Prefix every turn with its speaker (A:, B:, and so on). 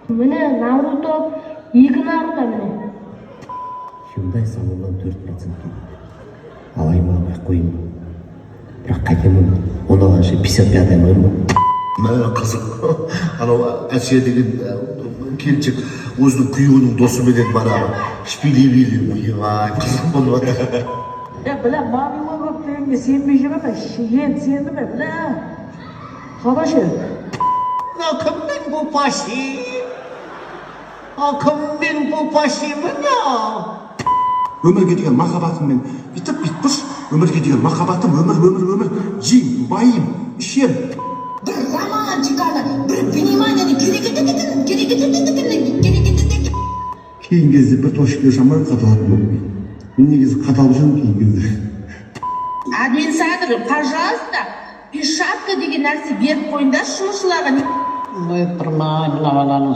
A: Міне Наруто, 2 Наруто міне.
B: Hyundai салоннан 4% келді. Алайын алмай қойын. Бірақ қайтемін, оны алғанша 55-дай мойын ба?
C: Мә қызық. Анау Әсия деген келіншек өзінің күйеуінің досыменен барады. Шпили-били, ойбай, қызық болып жатыр.
D: Бля, мамима көп дегенге сенбей жүре ме? Енді сенді ме? Бля. Қалашы.
E: Кімнің бұпасы? Кімнің бұпасы мұна?
F: Өмірге деген махаббатыммен бүйтіп бұрыс. Өмірге деген махаббатым, өмір. Жейм, байым, ішем.
G: Бір романтиканы, бір вниманияны керек ететін.
F: Кейін кезде бір тошыққа шамай қаталатын болып. Мен негізі қаталып жүрмін кейін кезде.
H: Администратор, пожалуйста, пешатка деген нәрсе беріп қойыңдаршы жұмысшыларға.
E: Ой, тұрмай, бұлағаланың